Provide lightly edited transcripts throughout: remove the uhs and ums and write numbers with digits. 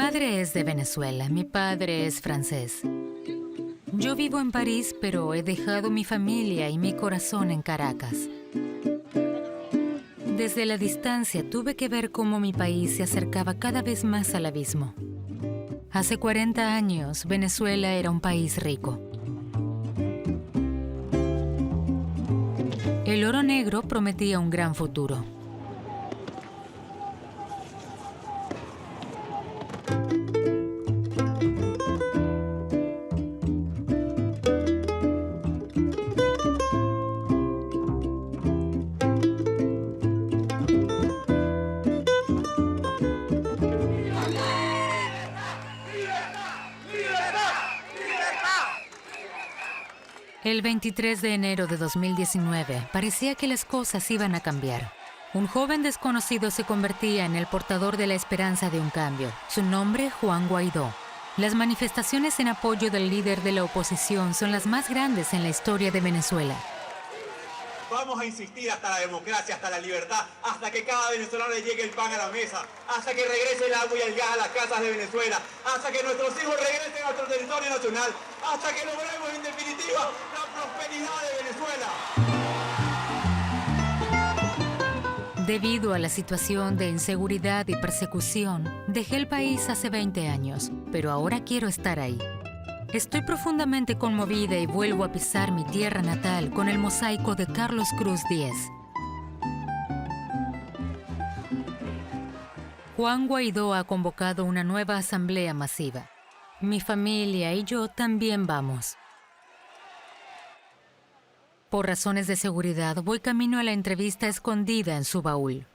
madre es de Venezuela, mi padre es francés. Yo vivo en París, pero he dejado mi familia y mi corazón en Caracas. Desde la distancia tuve que ver cómo mi país se acercaba cada vez más al abismo. Hace 40 años, Venezuela era un país rico. El oro negro prometía un gran futuro. El 23 de enero de 2019 parecía que las cosas iban a cambiar. Un joven desconocido se convertía en el portador de la esperanza de un cambio. Su nombre, Juan Guaidó. Las manifestaciones en apoyo del líder de la oposición son las más grandes en la historia de Venezuela. Vamos a insistir hasta la democracia, hasta la libertad, hasta que cada venezolano le llegue el pan a la mesa, hasta que regrese el agua y el gas a las casas de Venezuela, hasta que nuestros hijos regresen a nuestro territorio nacional, hasta que logremos en definitiva la prosperidad de Venezuela. Debido a la situación de inseguridad y persecución, dejé el país hace 20 años, pero ahora quiero estar ahí. Estoy profundamente conmovida y vuelvo a pisar mi tierra natal con el mosaico de Carlos Cruz Díez. Juan Guaidó ha convocado una nueva asamblea masiva. Mi familia y yo también vamos. Por razones de seguridad, voy camino a la entrevista escondida en su baúl.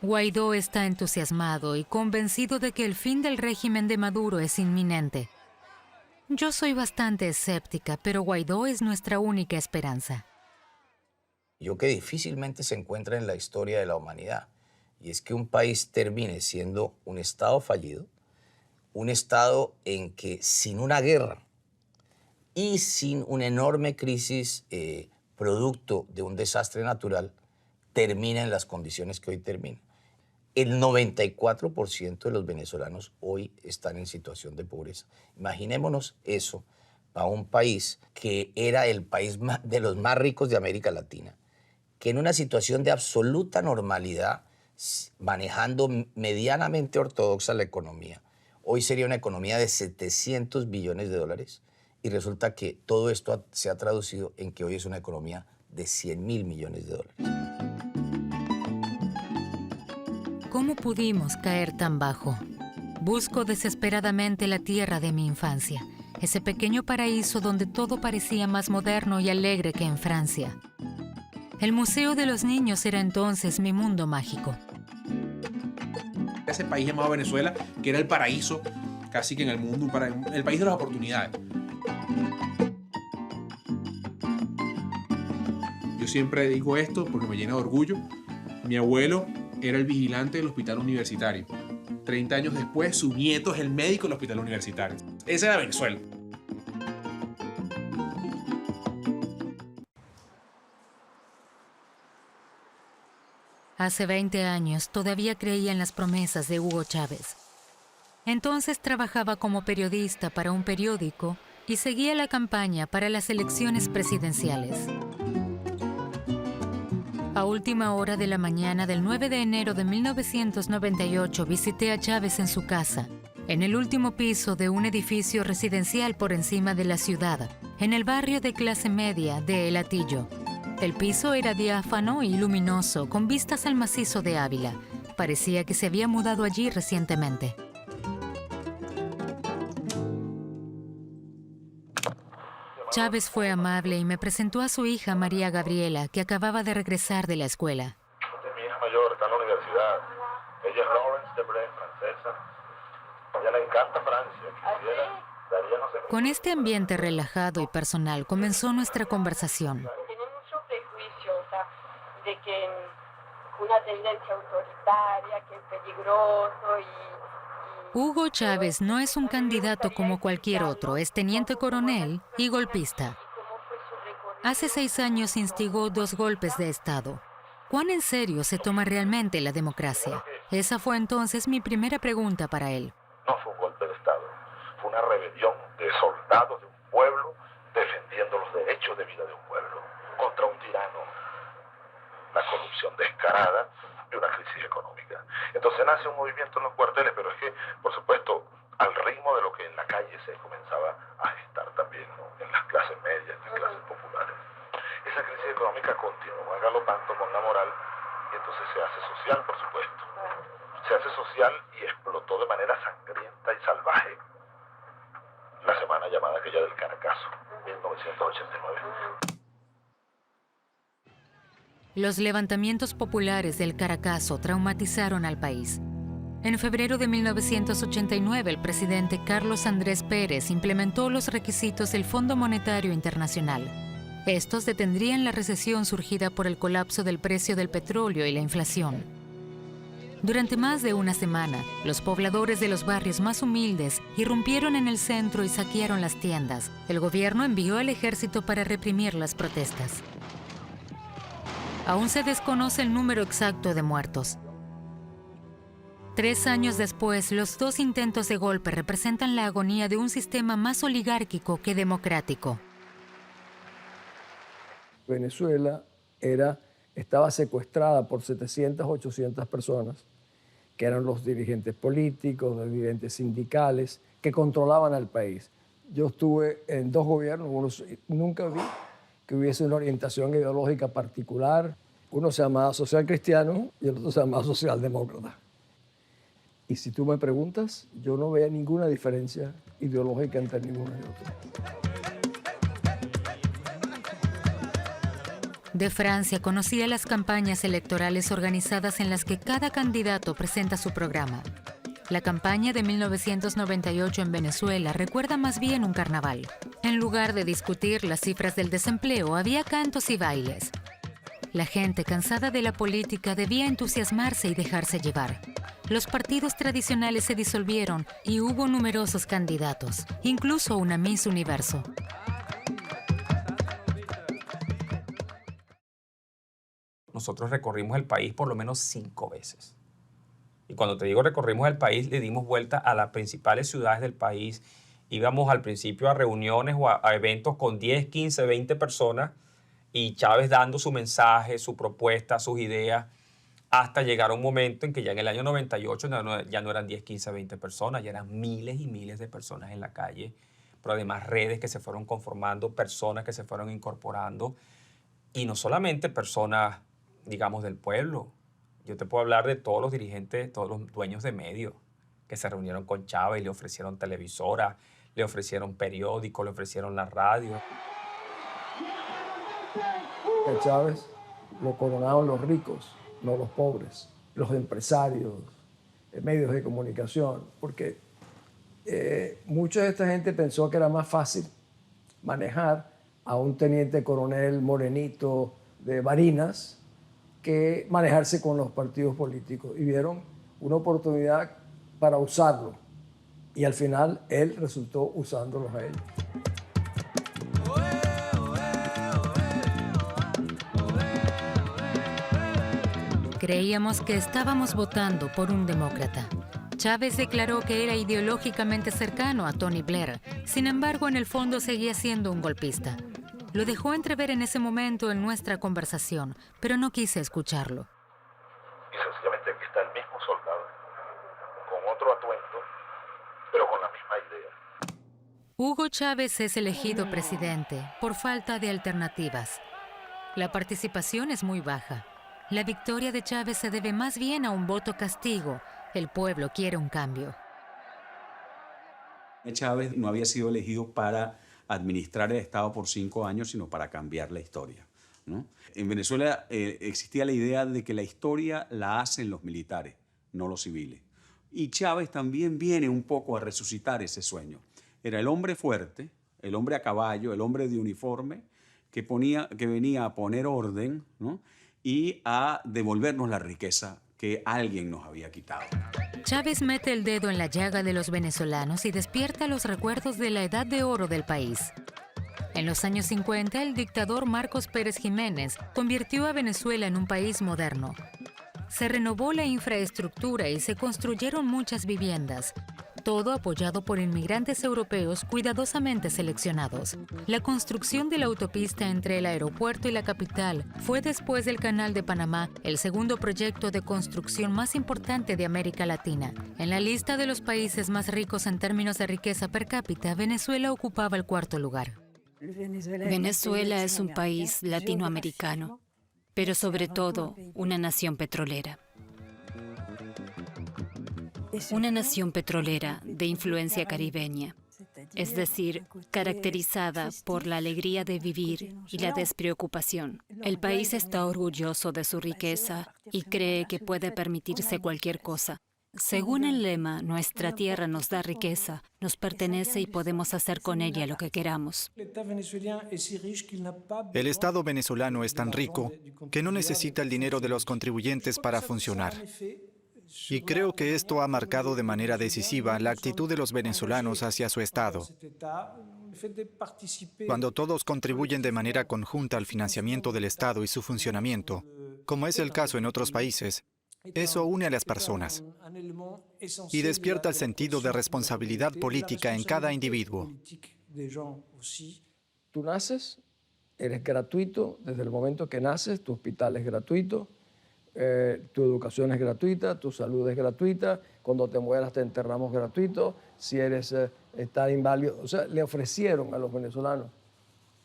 Guaidó está entusiasmado y convencido de que el fin del régimen de Maduro es inminente. Yo soy bastante escéptica, pero Guaidó es nuestra única esperanza. Yo que difícilmente se encuentra en la historia de la humanidad, y es que un país termine siendo un Estado fallido, un Estado en que sin una guerra y sin una enorme crisis producto de un desastre natural, termina en las condiciones que hoy termina. El 94% de los venezolanos hoy están en situación de pobreza. Imaginémonos eso para un país que era el país de los más ricos de América Latina, que en una situación de absoluta normalidad, manejando medianamente ortodoxa la economía, hoy sería una economía de 700 billones de dólares y resulta que todo esto se ha traducido en que hoy es una economía de 100.000 millones de dólares. ¿Cómo pudimos caer tan bajo? Busco desesperadamente la tierra de mi infancia, ese pequeño paraíso donde todo parecía más moderno y alegre que en Francia. El Museo de los Niños era entonces mi mundo mágico. Ese país llamado Venezuela, que era el paraíso casi que en el mundo, el país de las oportunidades. Yo siempre digo esto porque me llena de orgullo. Mi abuelo era el vigilante del hospital universitario. 30 años después, su nieto es el médico del hospital universitario. Esa era Venezuela. Hace 20 años todavía creía en las promesas de Hugo Chávez. Entonces trabajaba como periodista para un periódico y seguía la campaña para las elecciones presidenciales. A última hora de la mañana del 9 de enero de 1998 visité a Chávez en su casa, en el último piso de un edificio residencial por encima de la ciudad, en el barrio de clase media de El Hatillo. El piso era diáfano y luminoso, con vistas al macizo de Ávila. Parecía que se había mudado allí recientemente. Chávez fue amable y me presentó a su hija María Gabriela, que acababa de regresar de la escuela. Esta es mi hija mayor, está en la universidad. Ella es Lawrence Debré, francesa. A ella le encanta Francia. Daría no sé. Con este ambiente relajado y personal comenzó nuestra conversación. Tienen mucho prejuicio, o sea, de que una tendencia autoritaria, que es peligroso y Hugo Chávez no es un candidato como cualquier otro, es teniente coronel y golpista. Hace 6 años instigó 2 golpes de Estado. ¿Cuán en serio se toma realmente la democracia? Esa fue entonces mi primera pregunta para él. No fue un golpe de Estado, fue una rebelión de soldados de un pueblo defendiendo los derechos de vida de un pueblo contra un tirano, la corrupción descarada y una crisis económica. Entonces nace un movimiento en los cuarteles, pero es que, por supuesto, al ritmo de lo que en la calle se comenzaba a gestar también, ¿no? En las clases medias, en las clases populares. Esa crisis económica continuó galopando con la moral y entonces se hace social, por supuesto. Se hace social y explotó de manera sangrienta y salvaje la semana llamada aquella del Caracazo, 1989. Los levantamientos populares del Caracazo traumatizaron al país. En febrero de 1989, el presidente Carlos Andrés Pérez implementó los requisitos del Fondo Monetario Internacional. Estos detendrían la recesión surgida por el colapso del precio del petróleo y la inflación. Durante más de una semana, los pobladores de los barrios más humildes irrumpieron en el centro y saquearon las tiendas. El gobierno envió al ejército para reprimir las protestas. Aún se desconoce el número exacto de muertos. 3 años después, los 2 intentos de golpe representan la agonía de un sistema más oligárquico que democrático. Venezuela estaba secuestrada por 700, 800 personas, que eran los dirigentes políticos, los dirigentes sindicales, que controlaban al país. Yo estuve en 2 gobiernos, nunca vi que hubiese una orientación ideológica particular. Uno se llamaba social cristiano y el otro se llamaba socialdemócrata. Y si tú me preguntas, yo no veía ninguna diferencia ideológica entre ninguno y otro. De Francia conocía las campañas electorales organizadas en las que cada candidato presenta su programa. La campaña de 1998 en Venezuela recuerda más bien un carnaval. En lugar de discutir las cifras del desempleo, había cantos y bailes. La gente cansada de la política debía entusiasmarse y dejarse llevar. Los partidos tradicionales se disolvieron y hubo numerosos candidatos, incluso una Miss Universo. Nosotros recorrimos el país por lo menos 5 veces. Y cuando te digo recorrimos el país, le dimos vuelta a las principales ciudades del país. Íbamos al principio a reuniones o a eventos con 10, 15, 20 personas y Chávez dando su mensaje, su propuesta, sus ideas, hasta llegar a un momento en que ya en el año 98 ya no eran 10, 15, 20 personas, ya eran miles y miles de personas en la calle, pero además redes que se fueron conformando, personas que se fueron incorporando, y no solamente personas, digamos, del pueblo. Yo te puedo hablar de todos los dirigentes, todos los dueños de medios que se reunieron con Chávez y le ofrecieron televisoras, le ofrecieron periódicos, le ofrecieron la radio. A Chávez lo coronaron los ricos, no los pobres, los empresarios, medios de comunicación, porque mucha de esta gente pensó que era más fácil manejar a un teniente coronel morenito de Barinas que manejarse con los partidos políticos, y vieron una oportunidad para usarlo, y al final él resultó usándolos a ellos. Creíamos que estábamos votando por un demócrata. Chávez declaró que era ideológicamente cercano a Tony Blair. Sin embargo, en el fondo seguía siendo un golpista. Lo dejó entrever en ese momento en nuestra conversación, pero no quise escucharlo. Y sencillamente aquí está el mismo soldado, con otro atuendo, pero con la misma idea. Hugo Chávez es elegido presidente por falta de alternativas. La participación es muy baja. La victoria de Chávez se debe más bien a un voto castigo. El pueblo quiere un cambio. Chávez no había sido elegido para administrar el Estado por 5 años, sino para cambiar la historia, ¿no? En Venezuela existía la idea de que la historia la hacen los militares, no los civiles. Y Chávez también viene un poco a resucitar ese sueño. Era el hombre fuerte, el hombre a caballo, el hombre de uniforme, que venía a poner orden, ¿no? Y a devolvernos la riqueza que alguien nos había quitado. Chávez mete el dedo en la llaga de los venezolanos y despierta los recuerdos de la edad de oro del país. En los años 50, el dictador Marcos Pérez Jiménez convirtió a Venezuela en un país moderno. Se renovó la infraestructura y se construyeron muchas viviendas, todo apoyado por inmigrantes europeos cuidadosamente seleccionados. La construcción de la autopista entre el aeropuerto y la capital fue, después del Canal de Panamá, el segundo proyecto de construcción más importante de América Latina. En la lista de los países más ricos en términos de riqueza per cápita, Venezuela ocupaba el cuarto lugar. Venezuela es un país latinoamericano, pero sobre todo una nación petrolera. Una nación petrolera de influencia caribeña, es decir, caracterizada por la alegría de vivir y la despreocupación. El país está orgulloso de su riqueza y cree que puede permitirse cualquier cosa. Según el lema, nuestra tierra nos da riqueza, nos pertenece y podemos hacer con ella lo que queramos. El Estado venezolano es tan rico que no necesita el dinero de los contribuyentes para funcionar. Y creo que esto ha marcado de manera decisiva la actitud de los venezolanos hacia su Estado. Cuando todos contribuyen de manera conjunta al financiamiento del Estado y su funcionamiento, como es el caso en otros países, eso une a las personas y despierta el sentido de responsabilidad política en cada individuo. Tú naces, eres gratuito, desde el momento que naces, tu hospital es gratuito, tu educación es gratuita, tu salud es gratuita, cuando te mueras te enterramos gratuito, si estás inválido. O sea, le ofrecieron a los venezolanos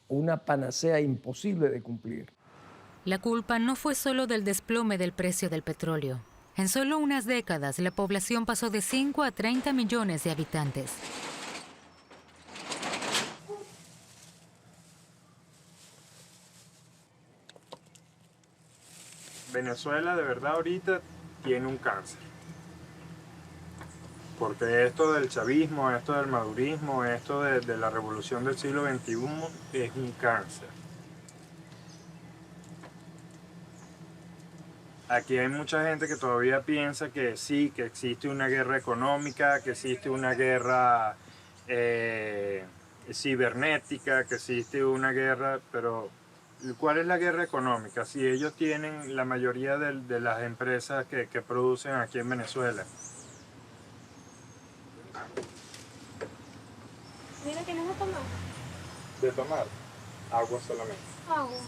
una panacea imposible de cumplir. La culpa no fue solo del desplome del precio del petróleo. En solo unas décadas, la población pasó de 5 a 30 millones de habitantes. Venezuela de verdad ahorita tiene un cáncer. Porque esto del chavismo, esto del madurismo, esto de la revolución del siglo XXI es un cáncer. Aquí hay mucha gente que todavía piensa que sí, que existe una guerra económica, que existe una guerra cibernética, que existe una guerra, pero ¿cuál es la guerra económica? Si ellos tienen la mayoría de las empresas que producen aquí en Venezuela. Mira, ¿qué nos va a tomar? ¿De tomar? Agua solamente. Agua.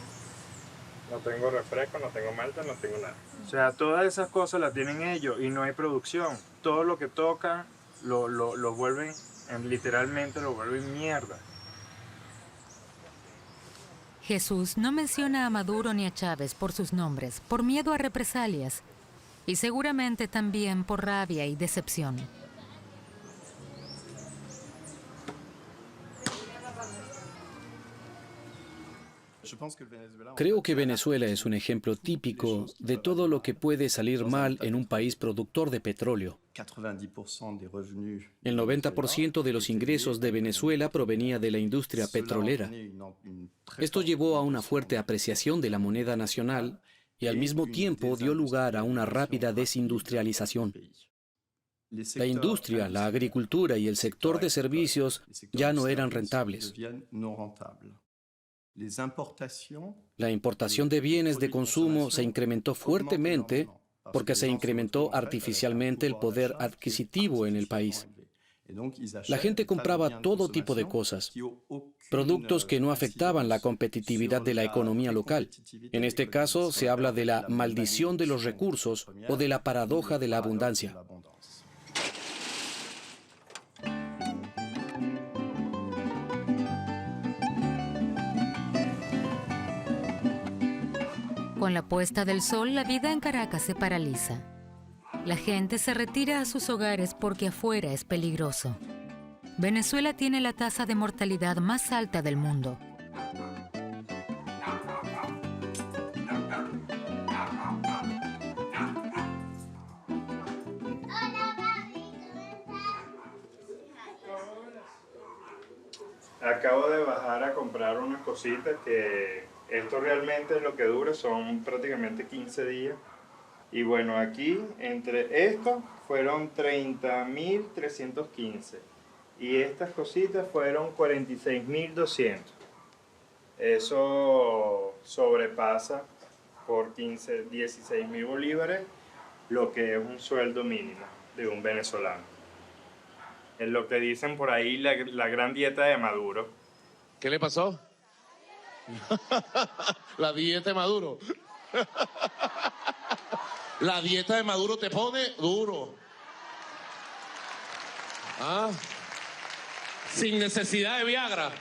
No tengo refresco, no tengo malta, no tengo nada. O sea, todas esas cosas las tienen ellos y no hay producción. Todo lo que tocan lo vuelven, literalmente lo vuelven mierda. Jesús no menciona a Maduro ni a Chávez por sus nombres, por miedo a represalias y seguramente también por rabia y decepción. Creo que Venezuela es un ejemplo típico de todo lo que puede salir mal en un país productor de petróleo. El 90% de los ingresos de Venezuela provenía de la industria petrolera. Esto llevó a una fuerte apreciación de la moneda nacional y al mismo tiempo dio lugar a una rápida desindustrialización. La industria, la agricultura y el sector de servicios ya no eran rentables. La importación de bienes de consumo se incrementó fuertemente porque se incrementó artificialmente el poder adquisitivo en el país. La gente compraba todo tipo de cosas, productos que no afectaban la competitividad de la economía local. En este caso se habla de la maldición de los recursos o de la paradoja de la abundancia. Con la puesta del sol, la vida en Caracas se paraliza. La gente se retira a sus hogares porque afuera es peligroso. Venezuela tiene la tasa de mortalidad más alta del mundo. Acabo de bajar a comprar unas cositas que esto realmente lo que dura son prácticamente 15 días. Y bueno, aquí entre estos fueron 30.315 y estas cositas fueron 46.200. Eso sobrepasa por 16.000 bolívares lo que es un sueldo mínimo de un venezolano. Es lo que dicen por ahí la gran dieta de Maduro. ¿Qué le pasó? La dieta de Maduro. La dieta de Maduro te pone duro. ¿Ah? Sin necesidad de Viagra.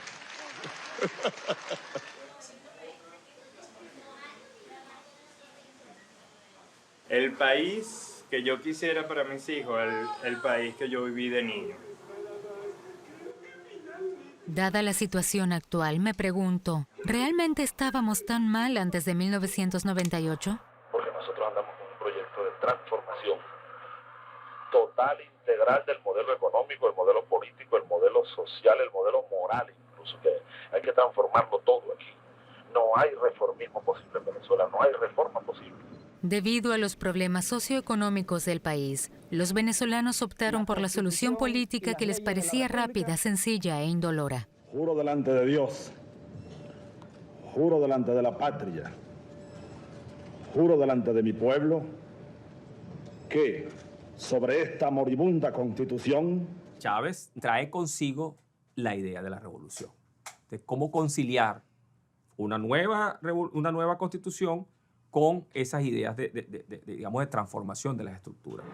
El país que yo quisiera para mis hijos, el país que yo viví de niño. Dada la situación actual, me pregunto, ¿realmente estábamos tan mal antes de 1998? Porque nosotros andamos con un proyecto de transformación total, integral del modelo económico, el modelo político, el modelo social, el modelo moral, incluso, que hay que transformarlo todo aquí. No hay reformismo posible en Venezuela, no hay reforma posible. Debido a los problemas socioeconómicos del país, los venezolanos optaron por la solución política que les parecía rápida, sencilla e indolora. Juro delante de Dios, juro delante de la patria, juro delante de mi pueblo, que sobre esta moribunda constitución... Chávez trae consigo la idea de la revolución, de cómo conciliar una nueva constitución con esas ideas digamos, de transformación de las estructuras.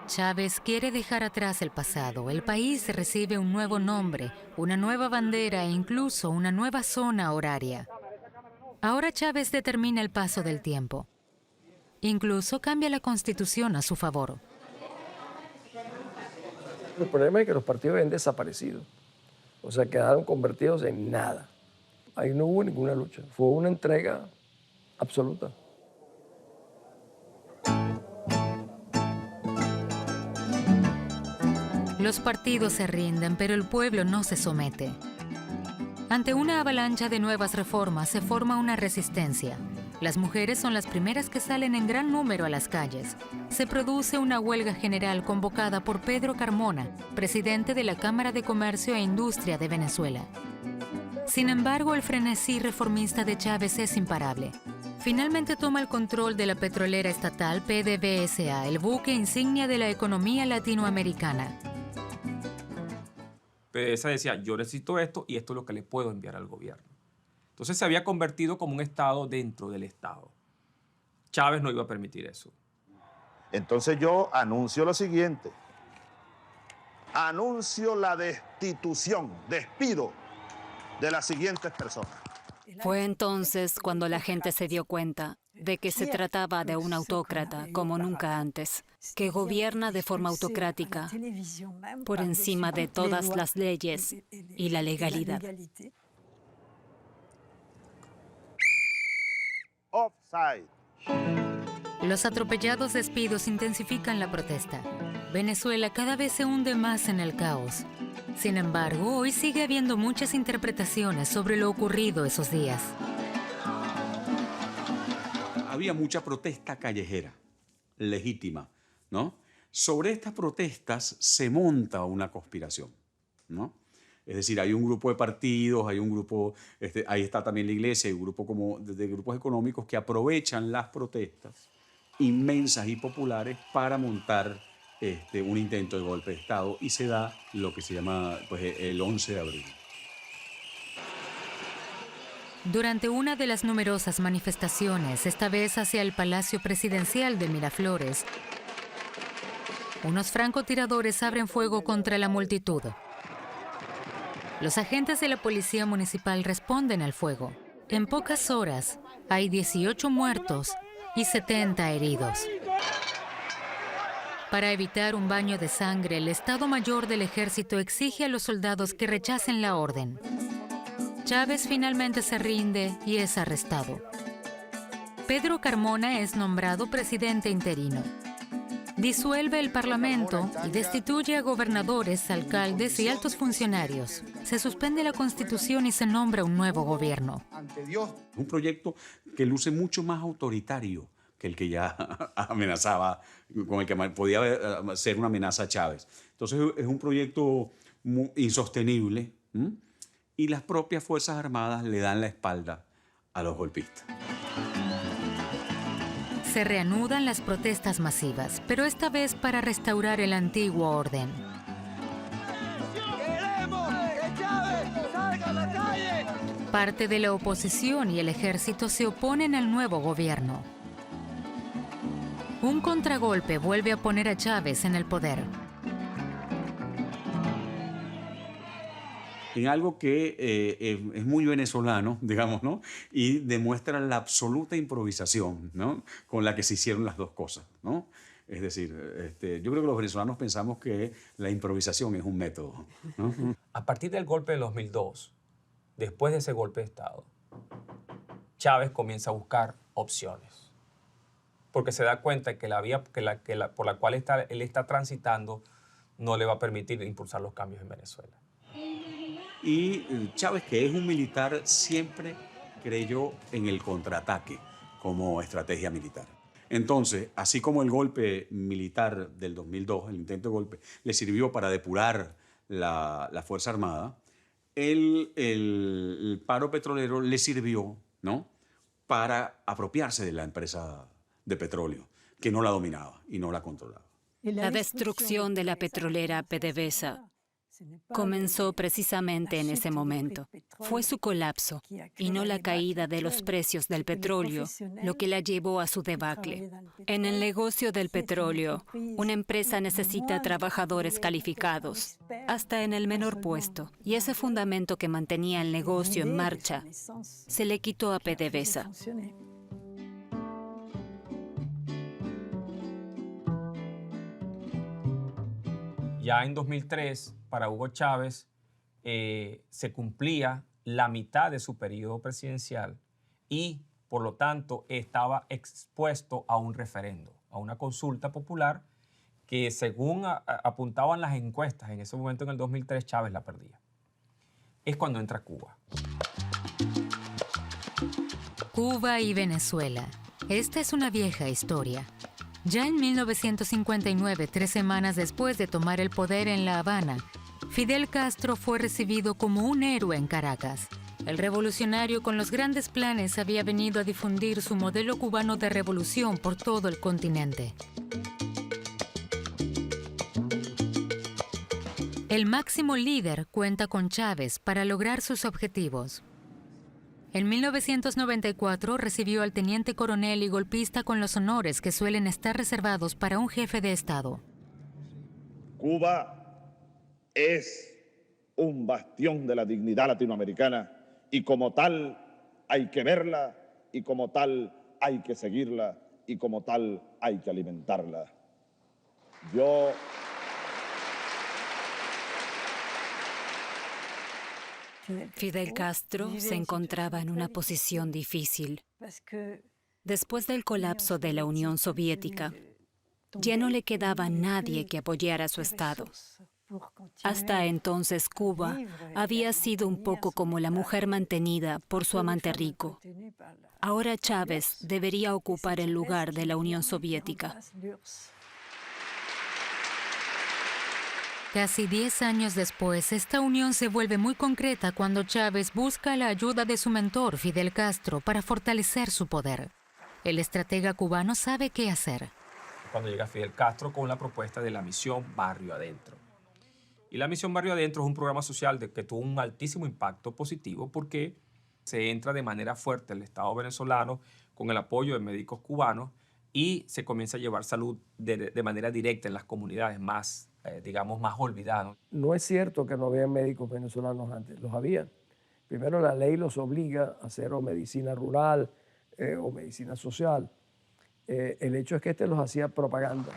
Chávez quiere dejar atrás el pasado. El país recibe un nuevo nombre, una nueva bandera e incluso una nueva zona horaria. Ahora Chávez determina el paso del tiempo. Incluso cambia la Constitución a su favor. El problema es que los partidos habían desaparecido. O sea, quedaron convertidos en nada. Ahí no hubo ninguna lucha. Fue una entrega absoluta. Los partidos se rinden, pero el pueblo no se somete. Ante una avalancha de nuevas reformas se forma una resistencia. Las mujeres son las primeras que salen en gran número a las calles. Se produce una huelga general convocada por Pedro Carmona, presidente de la Cámara de Comercio e Industria de Venezuela. Sin embargo, el frenesí reformista de Chávez es imparable. Finalmente toma el control de la petrolera estatal PDVSA, el buque insignia de la economía latinoamericana. PDVSA decía, yo necesito esto y esto es lo que le puedo enviar al gobierno. Entonces se había convertido como un Estado dentro del Estado. Chávez no iba a permitir eso. Entonces yo anuncio lo siguiente. Anuncio la destitución, despido de las siguientes personas. Fue entonces cuando la gente se dio cuenta de que se trataba de un autócrata como nunca antes, que gobierna de forma autocrática, por encima de todas las leyes y la legalidad. Offside. Los atropellados despidos intensifican la protesta. Venezuela cada vez se hunde más en el caos. Sin embargo, hoy sigue habiendo muchas interpretaciones sobre lo ocurrido esos días. Había mucha protesta callejera, legítima, ¿no? Sobre estas protestas se monta una conspiración, ¿no? Es decir, hay un grupo de partidos, hay un grupo, ahí está también la iglesia, hay un grupo como de grupos económicos que aprovechan las protestas inmensas y populares para montar un intento de golpe de Estado, y se da lo que se llama pues, el 11 de abril. Durante una de las numerosas manifestaciones, esta vez hacia el Palacio Presidencial de Miraflores, unos francotiradores abren fuego contra la multitud. Los agentes de la policía municipal responden al fuego. En pocas horas, hay 18 muertos y 70 heridos. Para evitar un baño de sangre, el Estado Mayor del Ejército exige a los soldados que rechacen la orden. Chávez finalmente se rinde y es arrestado. Pedro Carmona es nombrado presidente interino. Disuelve el Parlamento y destituye a gobernadores, alcaldes y altos funcionarios. Se suspende la Constitución y se nombra un nuevo gobierno. Un proyecto que luce mucho más autoritario que el que ya amenazaba, con el que podía ser una amenaza a Chávez. Entonces es un proyecto insostenible, y las propias Fuerzas Armadas le dan la espalda a los golpistas. Se reanudan las protestas masivas, pero esta vez para restaurar el antiguo orden. Parte de la oposición y el ejército se oponen al nuevo gobierno. Un contragolpe vuelve a poner a Chávez en el poder. En algo que es muy venezolano, digamos, ¿no? Y demuestra la absoluta improvisación, ¿no? Con la que se hicieron las dos cosas, ¿no? Es decir, yo creo que los venezolanos pensamos que la improvisación es un método, ¿no? A partir del golpe de 2002, después de ese golpe de Estado, Chávez comienza a buscar opciones, porque se da cuenta que la vía por la cual él está transitando no le va a permitir impulsar los cambios en Venezuela. Y Chávez, que es un militar, siempre creyó en el contraataque como estrategia militar. Entonces, así como el golpe militar del 2002, el intento de golpe, le sirvió para depurar la Fuerza Armada, el paro petrolero le sirvió, ¿no?, para apropiarse de la empresa de petróleo, que no la dominaba y no la controlaba. La destrucción de la petrolera PDVSA comenzó precisamente en ese momento. Fue su colapso y no la caída de los precios del petróleo lo que la llevó a su debacle. En el negocio del petróleo, una empresa necesita trabajadores calificados, hasta en el menor puesto, y ese fundamento que mantenía el negocio en marcha se le quitó a PDVSA. Ya en 2003, para Hugo Chávez, se cumplía la mitad de su periodo presidencial y, por lo tanto, estaba expuesto a un referendo, a una consulta popular que, según apuntaban las encuestas en ese momento, en el 2003, Chávez la perdía. Es cuando entra Cuba. Cuba y Venezuela. Esta es una vieja historia. Ya en 1959, 3 semanas después de tomar el poder en La Habana, Fidel Castro fue recibido como un héroe en Caracas. El revolucionario con los grandes planes había venido a difundir su modelo cubano de revolución por todo el continente. El máximo líder cuenta con Chávez para lograr sus objetivos. En 1994 recibió al teniente coronel y golpista con los honores que suelen estar reservados para un jefe de Estado. Cuba es un bastión de la dignidad latinoamericana y como tal hay que verla y como tal hay que seguirla y como tal hay que alimentarla. Fidel Castro se encontraba en una posición difícil. Después del colapso de la Unión Soviética, ya no le quedaba nadie que apoyara su Estado. Hasta entonces Cuba había sido un poco como la mujer mantenida por su amante rico. Ahora Chávez debería ocupar el lugar de la Unión Soviética. Casi 10 años después, esta unión se vuelve muy concreta cuando Chávez busca la ayuda de su mentor, Fidel Castro, para fortalecer su poder. El estratega cubano sabe qué hacer. Cuando llega Fidel Castro con la propuesta de la Misión Barrio Adentro. Y la Misión Barrio Adentro es un programa social que tuvo un altísimo impacto positivo porque se entra de manera fuerte el Estado venezolano con el apoyo de médicos cubanos y se comienza a llevar salud de manera directa en las comunidades más más olvidados. No es cierto que no había médicos venezolanos antes, los había. Primero la ley los obliga a hacer o medicina rural o medicina social. El hecho es que los hacía propaganda.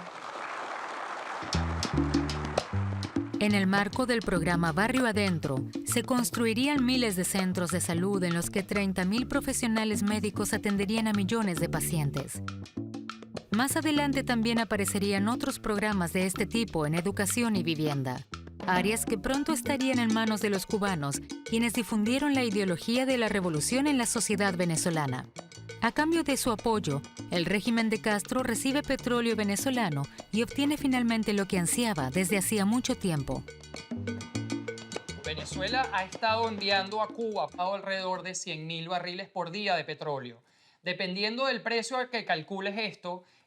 En el marco del programa Barrio Adentro, se construirían miles de centros de salud en los que 30.000 profesionales médicos atenderían a millones de pacientes. Más adelante también aparecerían otros programas de este tipo en educación y vivienda, áreas que pronto estarían en manos de los cubanos, quienes difundieron la ideología de la revolución en la sociedad venezolana. A cambio de su apoyo, el régimen de Castro recibe petróleo venezolano y obtiene finalmente lo que ansiaba desde hacía mucho tiempo. Venezuela ha estado enviando a Cuba alrededor de 100.000 barriles por día de petróleo. Dependiendo del precio al que calcules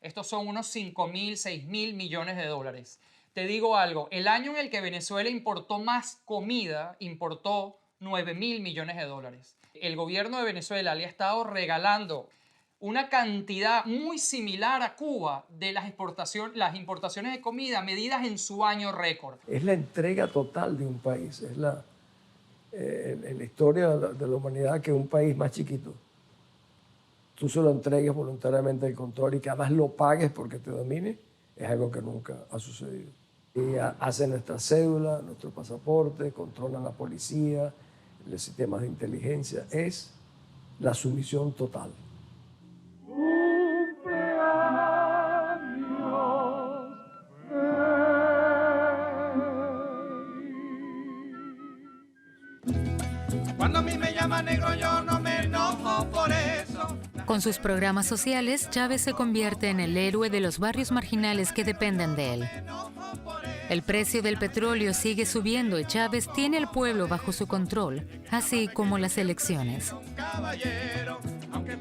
estos son unos 5.000, 6.000 millones de dólares. Te digo algo, el año en el que Venezuela importó más comida, importó 9.000 millones de dólares. El gobierno de Venezuela le ha estado regalando una cantidad muy similar a Cuba de las importaciones de comida medidas en su año récord. Es la entrega total de un país, es en la historia de la humanidad que un país más chiquito, tú se lo entregues voluntariamente el control y que además lo pagues porque te domine, es algo que nunca ha sucedido. Y hacen nuestra cédula, nuestro pasaporte, controlan la policía, los sistemas de inteligencia, es la sumisión total. Cuando a mí me llama negro yo no me enojo por eso. Con sus programas sociales, Chávez se convierte en el héroe de los barrios marginales que dependen de él. El precio del petróleo sigue subiendo y Chávez tiene al pueblo bajo su control, así como las elecciones.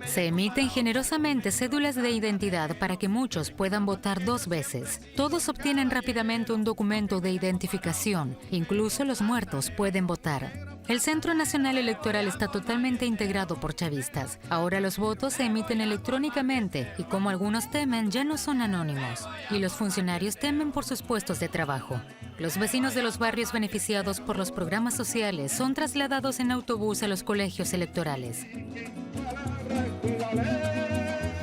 Se emiten generosamente cédulas de identidad para que muchos puedan votar 2 veces. Todos obtienen rápidamente un documento de identificación, incluso los muertos pueden votar. El Centro Nacional Electoral está totalmente integrado por chavistas. Ahora los votos se emiten electrónicamente y, como algunos temen, ya no son anónimos. Y los funcionarios temen por sus puestos de trabajo. Los vecinos de los barrios beneficiados por los programas sociales son trasladados en autobús a los colegios electorales.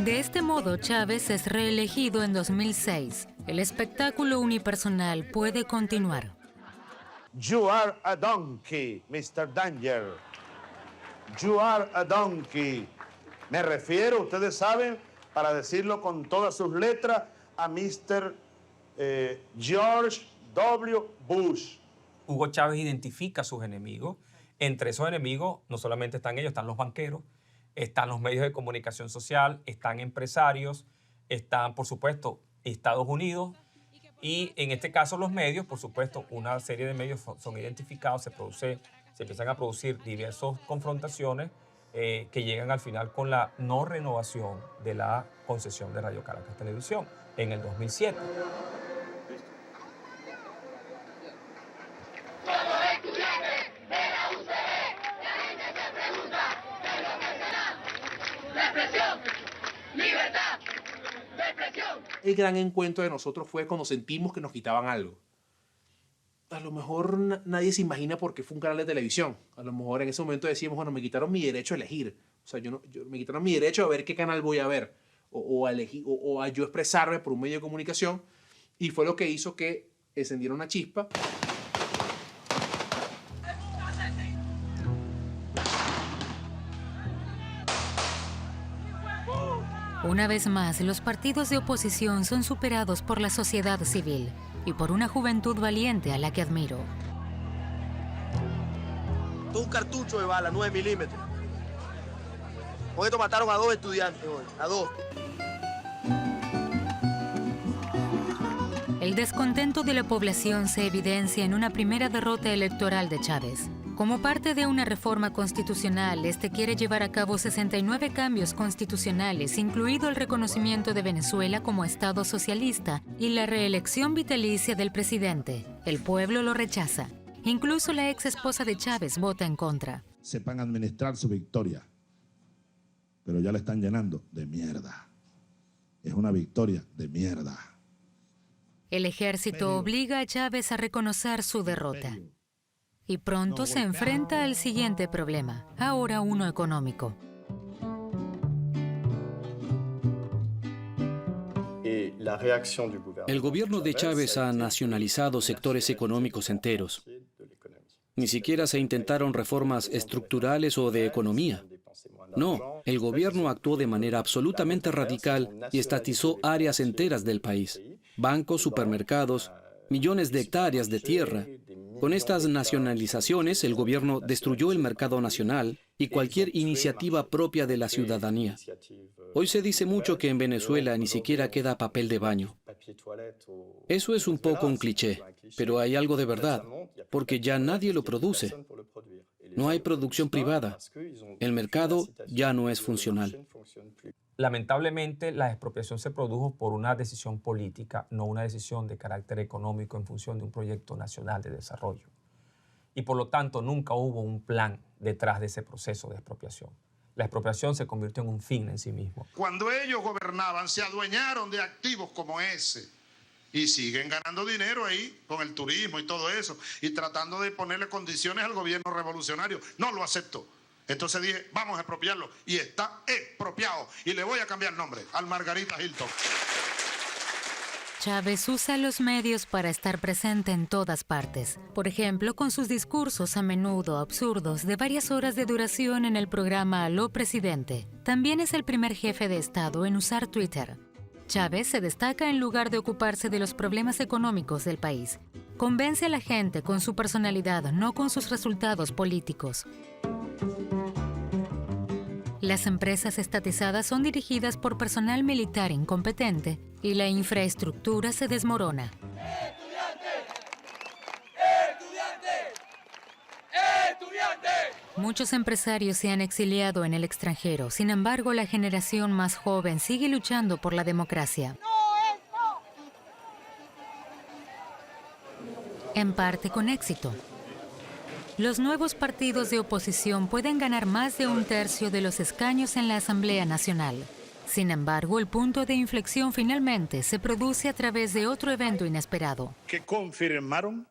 De este modo, Chávez es reelegido en 2006. El espectáculo unipersonal puede continuar. You are a donkey, Mr. Danger. You are a donkey. Me refiero, ustedes saben, para decirlo con todas sus letras, a Mr. George W. Bush. Hugo Chávez identifica a sus enemigos. Entre esos enemigos no solamente están ellos, están los banqueros, están los medios de comunicación social, están empresarios, están, por supuesto, Estados Unidos. Y en este caso los medios, por supuesto, una serie de medios son identificados, se empiezan a producir diversas confrontaciones que llegan al final con la no renovación de la concesión de Radio Caracas Televisión en el 2007. El gran encuentro de nosotros fue cuando sentimos que nos quitaban algo. A lo mejor nadie se imagina por qué fue un canal de televisión. A lo mejor en ese momento decíamos, bueno, me quitaron mi derecho a elegir. O sea, me quitaron mi derecho a ver qué canal voy a ver. O a yo expresarme por un medio de comunicación. Y fue lo que hizo que encendiera una chispa. Una vez más, los partidos de oposición son superados por la sociedad civil y por una juventud valiente a la que admiro. Todo un cartucho de bala, 9 milímetros. Con esto mataron a 2 estudiantes hoy, a 2. El descontento de la población se evidencia en una primera derrota electoral de Chávez. Como parte de una reforma constitucional, este quiere llevar a cabo 69 cambios constitucionales, incluido el reconocimiento de Venezuela como Estado socialista y la reelección vitalicia del presidente. El pueblo lo rechaza. Incluso la ex esposa de Chávez vota en contra. Sepan administrar su victoria, pero ya la están llenando de mierda. Es una victoria de mierda. El ejército obliga a Chávez a reconocer su derrota. Y pronto se enfrenta al siguiente problema, ahora uno económico. El gobierno de Chávez ha nacionalizado sectores económicos enteros. Ni siquiera se intentaron reformas estructurales o de economía. No, el gobierno actuó de manera absolutamente radical y estatizó áreas enteras del país. Bancos, supermercados, millones de hectáreas de tierra. Con estas nacionalizaciones, el gobierno destruyó el mercado nacional y cualquier iniciativa propia de la ciudadanía. Hoy se dice mucho que en Venezuela ni siquiera queda papel de baño. Eso es un poco un cliché, pero hay algo de verdad. porque ya nadie lo produce. No hay producción privada. El mercado ya no es funcional. Lamentablemente, la expropiación se produjo por una decisión política, no una decisión de carácter económico en función de un proyecto nacional de desarrollo. Y por lo tanto, nunca hubo un plan detrás de ese proceso de expropiación. La expropiación se convirtió en un fin en sí mismo. Cuando ellos gobernaban, se adueñaron de activos como ese y siguen ganando dinero ahí con el turismo y todo eso y tratando de ponerle condiciones al gobierno revolucionario. No lo aceptó. Entonces dije, vamos a expropiarlo y está expropiado y le voy a cambiar nombre al Margarita Hilton. Chávez usa los medios para estar presente en todas partes. Por ejemplo, con sus discursos a menudo absurdos de varias horas de duración en el programa Aló Presidente. También es el primer jefe de Estado en usar Twitter. Chávez se destaca en lugar de ocuparse de los problemas económicos del país. Convence a la gente con su personalidad, no con sus resultados políticos. Las empresas estatizadas son dirigidas por personal militar incompetente y la infraestructura se desmorona. Muchos empresarios se han exiliado en el extranjero. Sin embargo, la generación más joven sigue luchando por la democracia. En parte con éxito. Los nuevos partidos de oposición pueden ganar más de 1/3 de los escaños en la Asamblea Nacional. Sin embargo, el punto de inflexión finalmente se produce a través de otro evento inesperado. Que confirmaron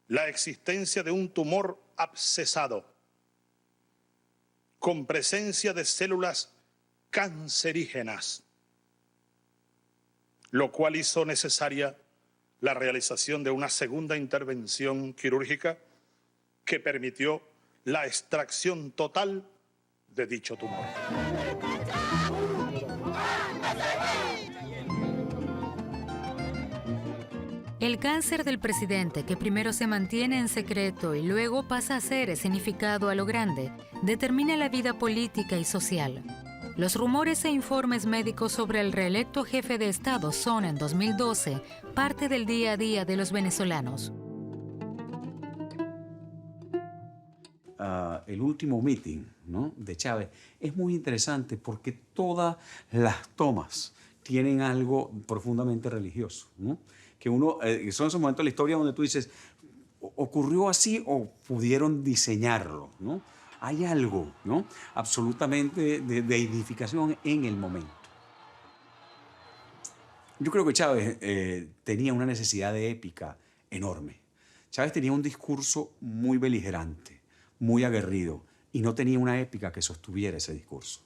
la existencia de un tumor abscesado con presencia de células cancerígenas, lo cual hizo necesaria la realización de una segunda intervención quirúrgica que permitió la extracción total de dicho tumor. El cáncer del presidente, que primero se mantiene en secreto y luego pasa a ser escenificado a lo grande, determina la vida política y social. Los rumores e informes médicos sobre el reelecto jefe de Estado son, en 2012, parte del día a día de los venezolanos. El último meeting, ¿no?, de Chávez es muy interesante porque todas las tomas tienen algo profundamente religioso, ¿no? Que son esos momentos de la historia donde tú dices, ¿ocurrió así o pudieron diseñarlo?, ¿no? Hay algo, ¿no?, absolutamente de edificación en el momento. Yo creo que Chávez tenía una necesidad de épica enorme. Chávez tenía un discurso muy beligerante, muy aguerrido, y no tenía una épica que sostuviera ese discurso.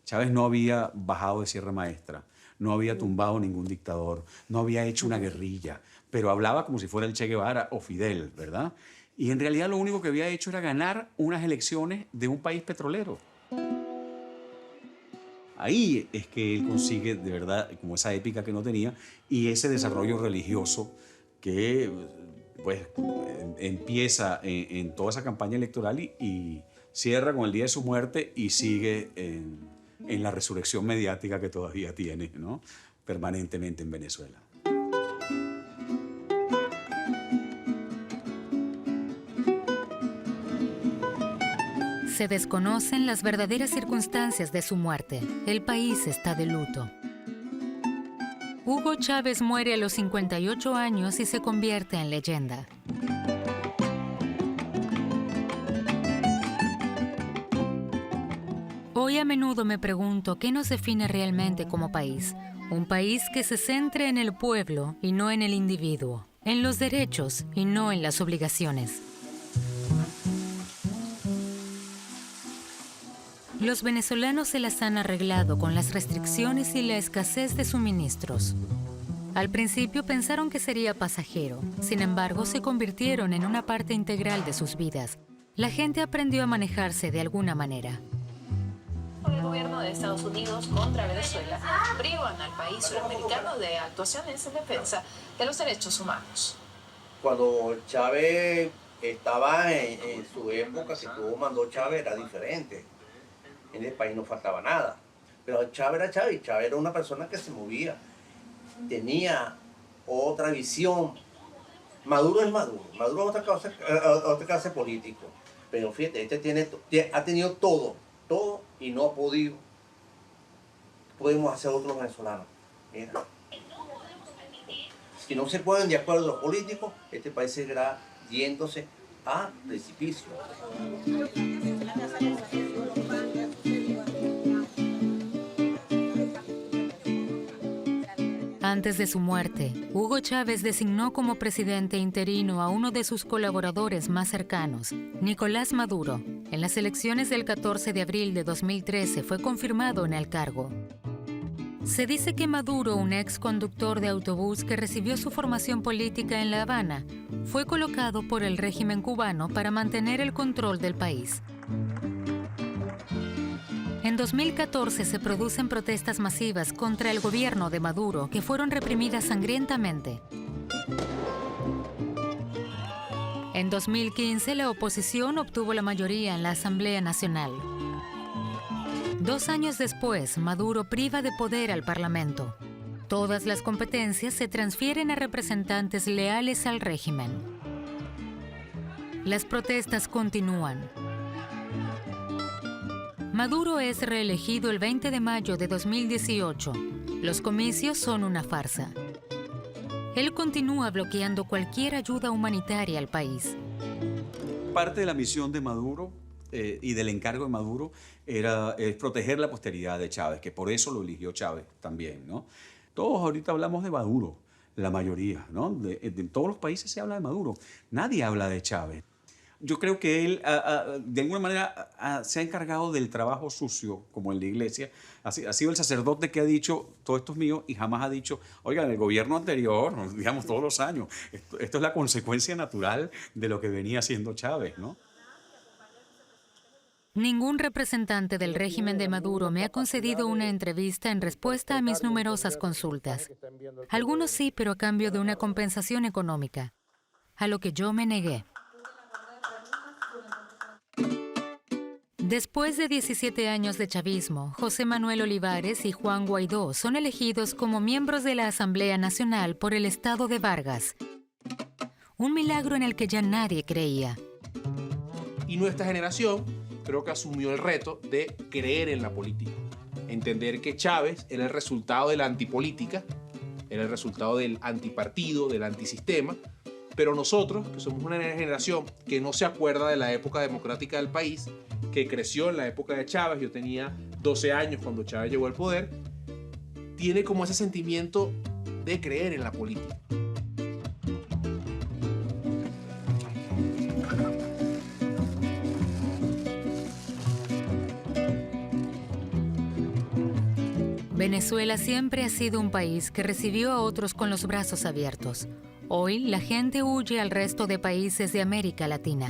Chávez no había bajado de Sierra Maestra, no había tumbado ningún dictador, no había hecho una guerrilla, pero hablaba como si fuera el Che Guevara o Fidel, ¿verdad? Y en realidad lo único que había hecho era ganar unas elecciones de un país petrolero. Ahí es que él consigue de verdad como esa épica que no tenía y ese desarrollo religioso que pues empieza en toda esa campaña electoral y cierra con el día de su muerte y sigue en la resurrección mediática que todavía tiene, ¿no?, permanentemente en Venezuela. Se desconocen las verdaderas circunstancias de su muerte. El país está de luto. Hugo Chávez muere a los 58 años y se convierte en leyenda. Hoy a menudo me pregunto qué nos define realmente como país. Un país que se centre en el pueblo y no en el individuo, en los derechos y no en las obligaciones. Los venezolanos se las han arreglado con las restricciones y la escasez de suministros. Al principio pensaron que sería pasajero, sin embargo se convirtieron en una parte integral de sus vidas. La gente aprendió a manejarse de alguna manera. El gobierno de Estados Unidos contra Venezuela privan al país suramericano de actuaciones en defensa de los derechos humanos. Cuando Chávez estaba en su época, que mandó Chávez, era diferente. En el país no faltaba nada. Pero Chávez era Chávez. Chávez era una persona que se movía. Tenía otra visión Maduro es Maduro. Maduro es otra clase político. Pero fíjate, ha tenido todo y no ha podido. Podemos hacer otros venezolanos. Mira. Si no se ponen de acuerdo los políticos, este país seguirá yéndose a precipicio. Antes de su muerte, Hugo Chávez designó como presidente interino a uno de sus colaboradores más cercanos, Nicolás Maduro. En las elecciones del 14 de abril de 2013 fue confirmado en el cargo. Se dice que Maduro, un ex conductor de autobús que recibió su formación política en La Habana, fue colocado por el régimen cubano para mantener el control del país. En 2014 se producen protestas masivas contra el gobierno de Maduro que fueron reprimidas sangrientamente. En 2015 la oposición obtuvo la mayoría en la Asamblea Nacional. 2 años después, Maduro priva de poder al Parlamento. Todas las competencias se transfieren a representantes leales al régimen. Las protestas continúan. Maduro es reelegido el 20 de mayo de 2018. Los comicios son una farsa. Él continúa bloqueando cualquier ayuda humanitaria al país. Parte de la misión de Maduro y del encargo de Maduro es proteger la posteridad de Chávez, que por eso lo eligió Chávez también, ¿no? Todos ahorita hablamos de Maduro, la mayoría, ¿no? En todos los países se habla de Maduro. Nadie habla de Chávez. Yo creo que él, de alguna manera, se ha encargado del trabajo sucio, como en la iglesia. Ha sido el sacerdote que ha dicho, todo esto es mío, y jamás ha dicho, oigan, el gobierno anterior, digamos, todos los años. Esto es la consecuencia natural de lo que venía haciendo Chávez, ¿no? Ningún representante del régimen de Maduro me ha concedido una entrevista en respuesta a mis numerosas consultas. Algunos sí, pero a cambio de una compensación económica, a lo que yo me negué. Después de 17 años de chavismo, José Manuel Olivares y Juan Guaidó son elegidos como miembros de la Asamblea Nacional por el estado de Vargas. Un milagro en el que ya nadie creía. Y nuestra generación creo que asumió el reto de creer en la política. Entender que Chávez era el resultado de la antipolítica, era el resultado del antipartido, del antisistema. Pero nosotros, que somos una generación que no se acuerda de la época democrática del país, que creció en la época de Chávez, yo tenía 12 años cuando Chávez llegó al poder, tiene como ese sentimiento de creer en la política. Venezuela siempre ha sido un país que recibió a otros con los brazos abiertos. Hoy, la gente huye al resto de países de América Latina.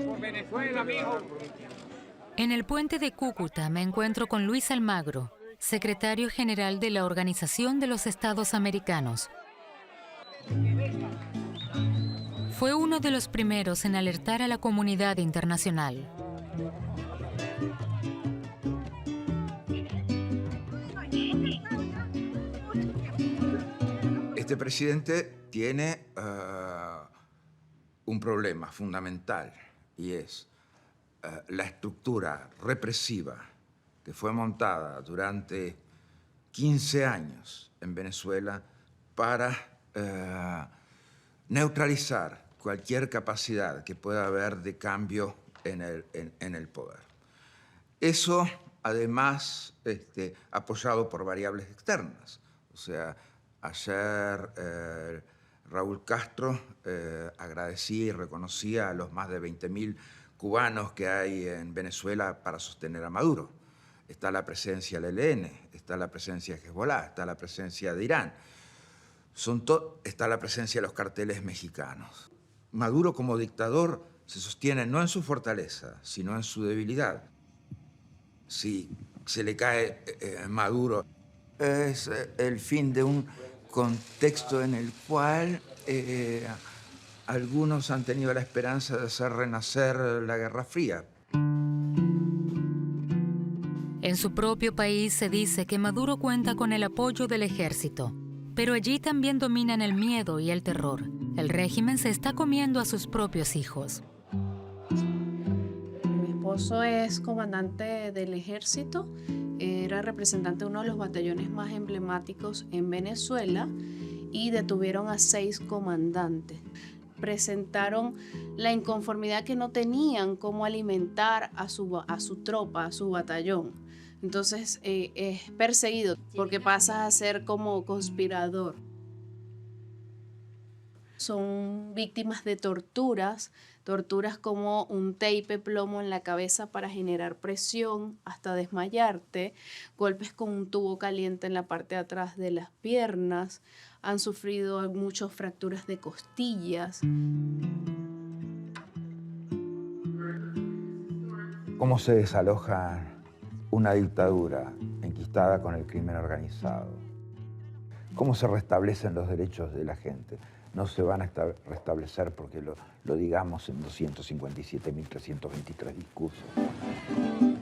Por Venezuela, amigo. En el puente de Cúcuta me encuentro con Luis Almagro, secretario general de la Organización de los Estados Americanos. Fue uno de los primeros en alertar a la comunidad internacional. Este presidente tiene un problema fundamental y es la estructura represiva que fue montada durante 15 años en Venezuela para neutralizar cualquier capacidad que pueda haber de cambio en el poder. Eso, además, apoyado por variables externas. O sea, ayer Raúl Castro agradecía y reconocía a los más de 20.000 cubanos que hay en Venezuela para sostener a Maduro. Está la presencia del ELN, está la presencia de Hezbollah, está la presencia de Irán, está la presencia de los carteles mexicanos. Maduro como dictador se sostiene no en su fortaleza, sino en su debilidad. Si se le cae Maduro, es el fin de un contexto en el cual algunos han tenido la esperanza de hacer renacer la Guerra Fría. En su propio país se dice que Maduro cuenta con el apoyo del ejército, pero allí también dominan el miedo y el terror. El régimen se está comiendo a sus propios hijos. Mi esposo es comandante del ejército, era representante de uno de los batallones más emblemáticos en Venezuela y detuvieron a 6 comandantes. Presentaron la inconformidad que no tenían cómo alimentar a su tropa, a su batallón. Entonces es perseguido porque pasa a ser como conspirador. Son víctimas de torturas como un tape plomo en la cabeza para generar presión hasta desmayarte, golpes con un tubo caliente en la parte de atrás de las piernas, han sufrido muchas fracturas de costillas. ¿Cómo se desaloja una dictadura enquistada con el crimen organizado? ¿Cómo se restablecen los derechos de la gente? No se van a restablecer porque lo digamos en 257.323 discursos.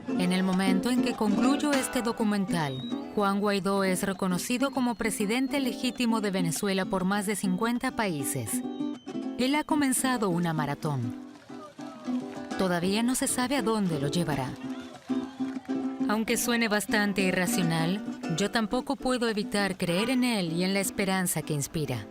En el momento en que concluyo este documental, Juan Guaidó es reconocido como presidente legítimo de Venezuela por más de 50 países. Él ha comenzado una maratón. Todavía no se sabe a dónde lo llevará. Aunque suene bastante irracional, yo tampoco puedo evitar creer en él y en la esperanza que inspira.